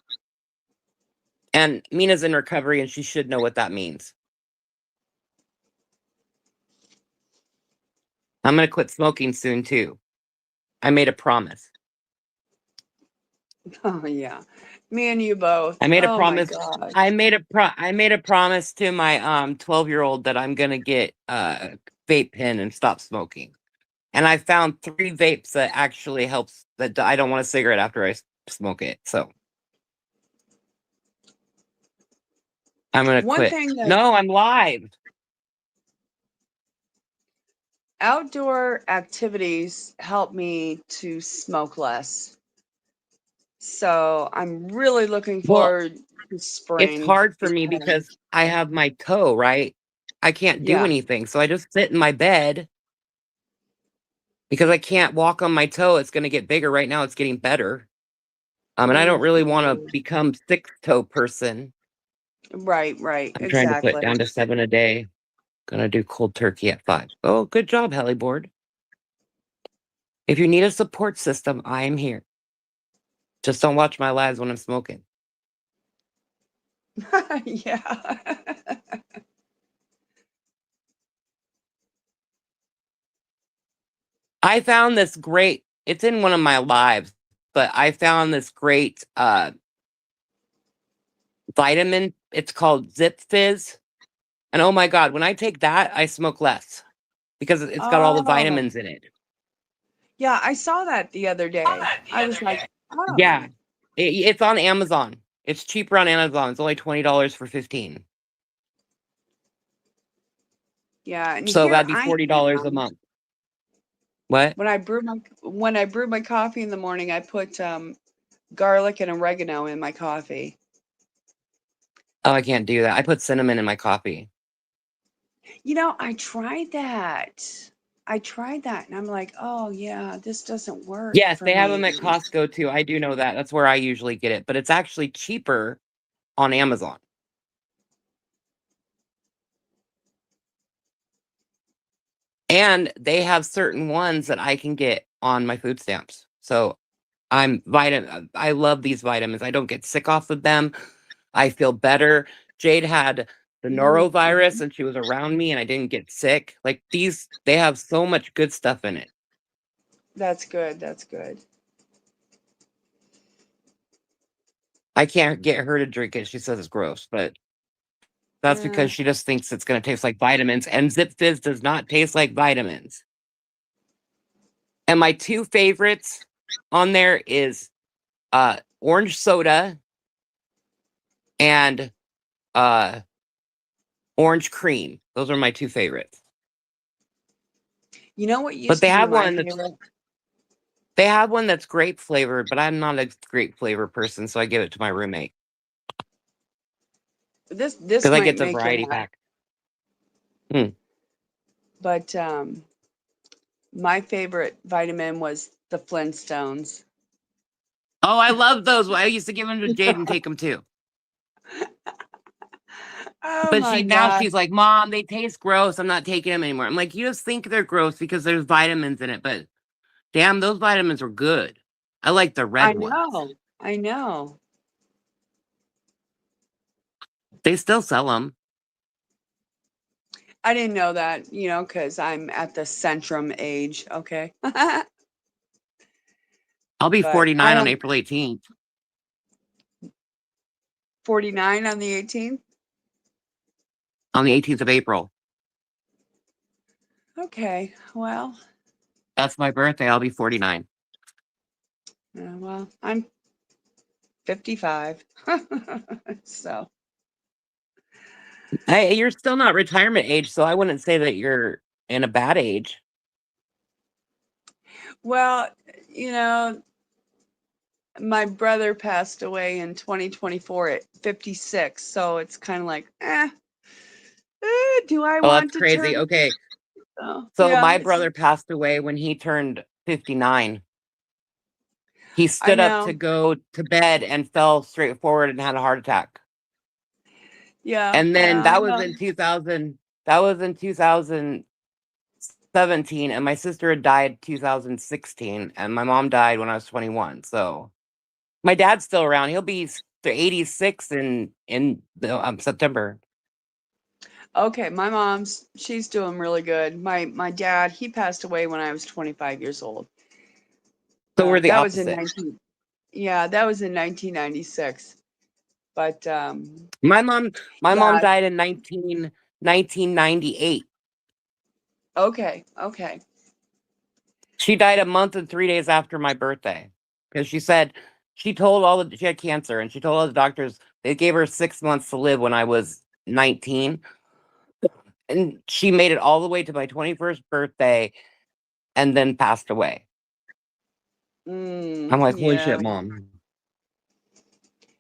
And Mina's in recovery and she should know what that means. I'm going to quit smoking soon too. I made a promise. Oh yeah. Me and you both. I made a Oh my promise. gosh. I made a promise to my 12-year-old that I'm going to get a vape pen and stop smoking. And I found 3 vapes that actually helps that I don't want a cigarette after I smoke it. So, I'm going to One quit. thing that No, I'm live. outdoor activities help me to smoke less. So I'm really looking Well, forward to it's spring hard for me because because I have my toe, right? I can't do yeah. anything. So I just sit in my bed because I can't walk on my toe. It's going to get bigger. Right now, it's getting better. And I don't really want to Mhm. become 6-toe person. Right, right. I'm trying to put Exactly. down to 7 a day. Gonna do cold turkey at 5. Oh, good job, Hellyboard. If you need a support system, I am here. Just don't watch my lives when I'm smoking. Yeah. I found this great, it's in one of my lives, but I found this great vitamin. It's called Zip Fizz. And oh my God, when I take that, I smoke less because it's got all the Oh, vitamins in it. yeah, I saw that the other day. I was like, Yeah, oh, it's on Amazon. It's cheaper on Amazon. It's only $20 for 15. yeah. And So here that'd be I $40 a am. month. What? When I brew my coffee in the morning, I put garlic and oregano in my coffee. Oh, I can't do that. I put cinnamon in my coffee. I tried that. And I'm like, oh yeah, this doesn't work Yes, for they have them me. at Costco too. I do know that. That's where I usually get it, but it's actually cheaper on Amazon. And they have certain ones that I can get on my food stamps. So I love these vitamins. I don't get sick off of them. I feel better. Jade had the norovirus Mhm. and she was around me and I didn't get sick. Like these, they have so much good stuff in it. That's good. That's good. I can't get her to drink it. She says it's gross, but that's Eh, because she just thinks it's going to taste like vitamins. And Zip Fizz does not taste like vitamins. And my 2 favorites on there is orange soda and uh orange cream. Those are my 2 favorites. you know what But used to be my favorite? they have one that's grape flavored, but I'm not a grape flavor person, so I give it to my roommate This because I might get the make you variety laugh, pack. Hmm. but my favorite vitamin was the Flintstones. Oh, I love those. I used to give them to Jade and take them too. Oh But my now god. she's like, Mom, they taste gross. I'm not taking them anymore. I'm like, you just think they're gross because there's vitamins in it, but damn, those vitamins are good. I like the I red ones. know. I know. They still sell them. I didn't know that, because I'm at the Centrum age, okay? But I'll be I 49 on don't April 18th. 49 on the 18th? on the 18th of April. Okay. Well, That's my birthday. I'll be 49. well, I'm 55. So, Hey, you're still not retirement age, so I wouldn't say that you're in a bad age. well, you know, my brother passed away in 2024 at 56. So it's kind of like, do I Oh, that's want to crazy. turn? Okay. Oh, So yeah, my brother passed away when he turned 59. He I stood up to know. go to bed and fell straight forward and had a heart attack. Yeah, And then yeah, that was well, in 2000. That was in 2017, and my sister had died 2016, and my mom died when I was 21. So my dad's still around. He'll be 86 in September. okay. My mom's, she's doing really good. My dad, he passed away when I was 25 years old. So we're the That was in opposite. 19, yeah, that was in 1996. But My mom yeah, died in 1998. okay, okay. She died a month and 3 days after my birthday because she told she had cancer, and she told all the doctors they gave her 6 months to live when I was 19, and she made it all the way to my 21st birthday and then passed away. I'm like, holy Yeah. shit, mom.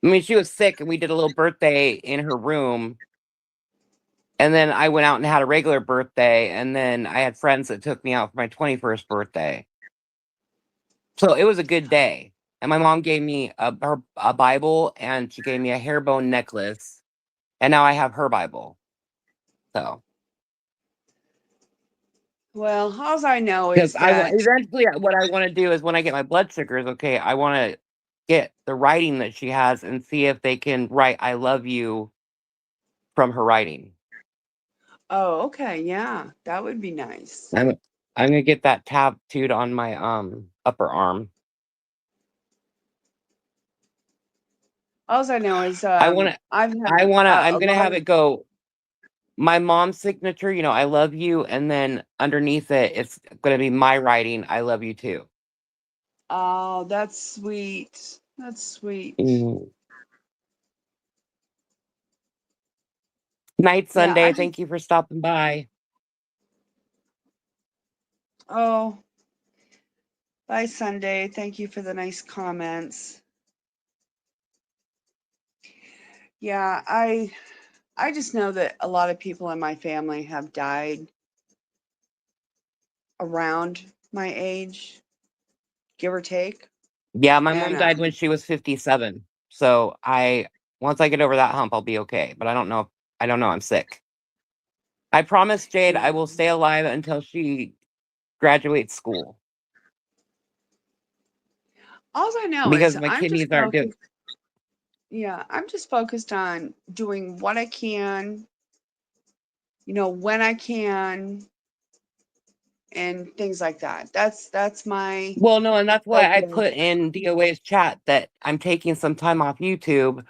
I mean, she was sick, and we did a little birthday in her room. And then I went out and had a regular birthday. And then I had friends that took me out for my 21st birthday. So it was a good day. And my mom gave me a Bible, and she gave me a hairbone necklace. And now I have her Bible. So, Well, all I know because is that, eventually what I want to do is when I get my blood sugars, okay, I want to get the writing that she has and see if they can write "I love you" from her writing. oh, okay, yeah, that would be nice. I'm I'm gonna get that tattooed on my upper arm. All I know is I wanna I've had I'm a gonna lot have of, it go my mom's signature, "I love you," and then underneath it, it's gonna be my writing, "I love you too." oh, that's sweet. That's sweet. Mm. Night, Yeah, I Sunday. just, Thank you for stopping by. oh, bye Sunday. Thank you for the nice comments. Yeah, I just know that a lot of people in my family have died around my age, give or take. Yeah, my And mom died when she was 57. So once I get over that hump, I'll be okay. But I don't know. I'm sick. I promised Jade I will stay alive until she graduates school all I know is because my I'm just kidneys aren't doing. focused. Yeah, I'm just focused on doing what I can, when I can, and things like that. That's my Well, no, and that's why I focus. put in DOA's chat that I'm taking some time off YouTube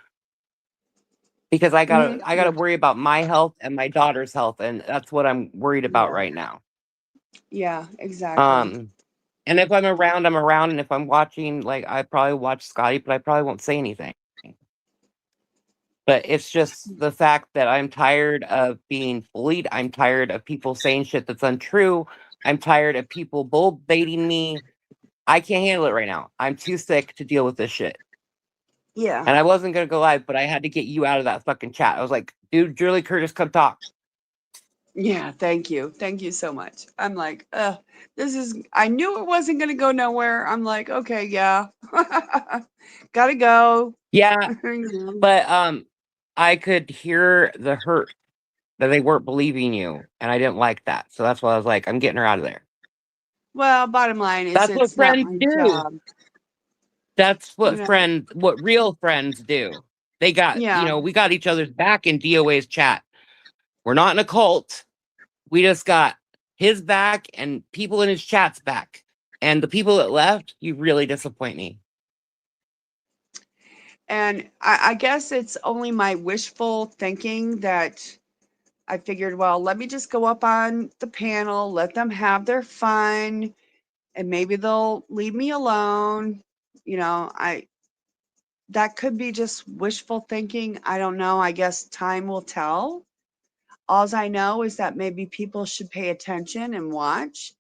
because I gotta Yeah, worry about my health and my daughter's health, and that's what I'm worried about yeah, right now. yeah, exactly. Um, and if I'm around, I'm around, and if I'm watching, like I probably watch Scotty, but I probably won't say anything. But it's just the fact that I'm tired of being bullied. I'm tired of people saying shit that's untrue. I'm tired of people bull baiting me. I can't handle it right now. I'm too sick to deal with this shit. Yeah, And I wasn't gonna go live, but I had to get you out of that fucking chat. I was like, dude, Julie Curtis, come talk. yeah. Thank you so much. I'm like, I knew it wasn't gonna go nowhere. I'm like, okay, yeah, gotta go. Yeah, You know. but I could hear the hurt that they weren't believing you, and I didn't like that. So that's why I was like, I'm getting her out of there. Well, bottom line is That's what it's not friends my do. job. That's You know. what real friends do. They got, Yeah, we got each other's back in DOA's chat. We're not in a cult. We just got his back and people in his chat's back. And the people that left, you really disappoint me. and I guess it's only my wishful thinking that I figured, well, let me just go up on the panel, let them have their fun, and maybe they'll leave me alone. You know, that could be just wishful thinking. I don't know. I guess time will tell. Alls I know is that maybe people should pay attention and watch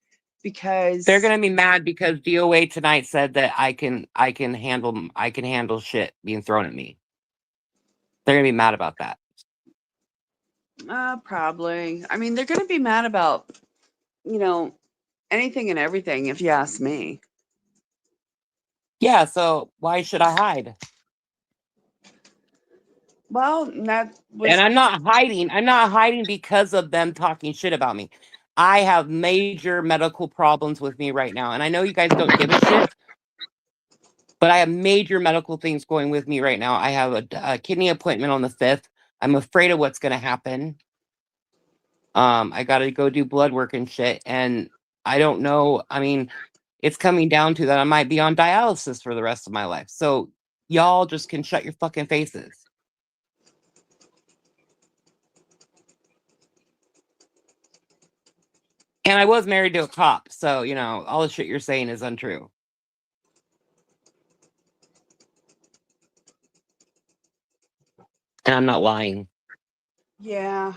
They're because gonna be mad because DOA tonight said that I can handle shit being thrown at me. They're gonna be mad about that. probably. I mean, they're going to be mad about, you know, anything and everything, if you ask me. Yeah, so why should I hide? Well, that And was, I'm not hiding. I'm not hiding because of them talking shit about me. I have major medical problems with me right now. And I know you guys don't give a shit, but I have major medical things going with me right now. I have a kidney appointment on the 5th. I'm afraid of what's going to happen. I got to go do blood work and shit. And I don't know. I mean, it's coming down to that I might be on dialysis for the rest of my life. So y'all just can shut your fucking faces. And I was married to a cop, so all the shit you're saying is untrue. And I'm not lying. yeah,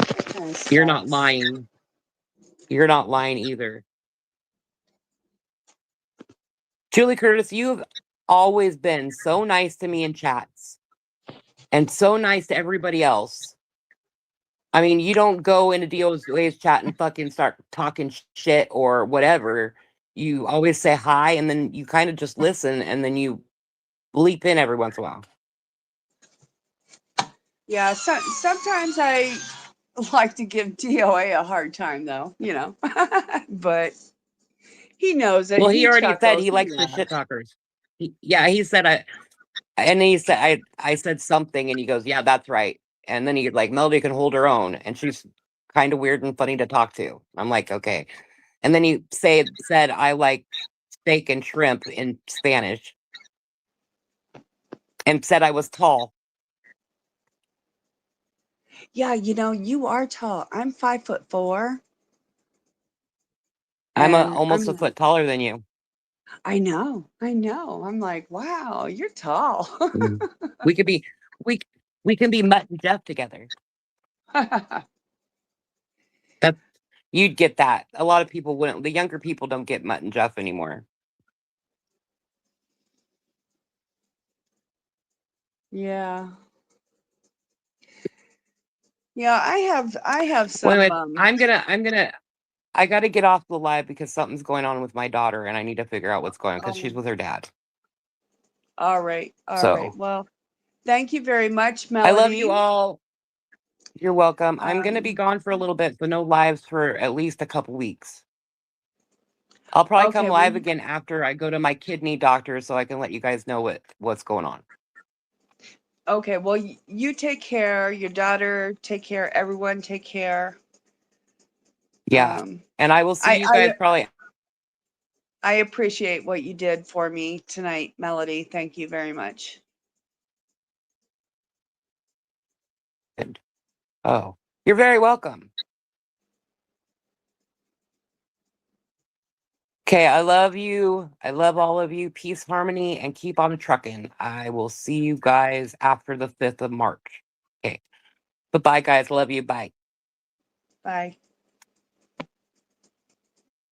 that kind of You're not sucks. lying. You're not lying either. Julie Curtis, you've always been so nice to me in chats and so nice to everybody else. I mean, you don't go into DOA's chat and fucking start talking shit or whatever. You always say hi and then you kind of just listen and then you bleep in every once in a while. Yeah, sometimes I like to give DOA a hard time, though, but he knows it. Well, he He already said chuckles. he He likes the shit laughs. talkers. Yeah, he said and he said I said something and he goes, "Yeah, that's right." And then he like Melody can hold her own and she's kind of weird and funny to talk to. I'm like, "Okay." And then he said I like steak and shrimp in Spanish and said I was tall. Yeah, you are tall. I'm 5'4", I'm and almost I'm a like, foot taller than you. I know. I'm like, wow, you're tall. Mm. We could be we we can be Mutt and Jeff together. That you'd get that. A lot of people wouldn't. The younger people don't get Mutt and Jeff anymore. Yeah. Yeah, I have Well, some, anyway, I got to get off the live because something's going on with my daughter and I need to figure out what's going on because she's um, with her dad. all right. All right. So Well, thank you very much, I love you Melody. all. You're welcome. I'm going to be Um, gone for a little bit, so no lives for at least a couple weeks. I'll probably come okay, well, live again after I go to my kidney doctor so I can let you guys know what's going on. you take care, your daughter take care, everyone take care. Yeah. Um, And I will see I you I guys probably. I appreciate what you did for me tonight, Melody. Thank you very much. Oh, you're very welcome. Okay, I love you. I love all of you. Peace, harmony, and keep on trucking. I will see you guys after the 5th of March. Okay. Bye-bye, guys. Love you. Bye. Bye.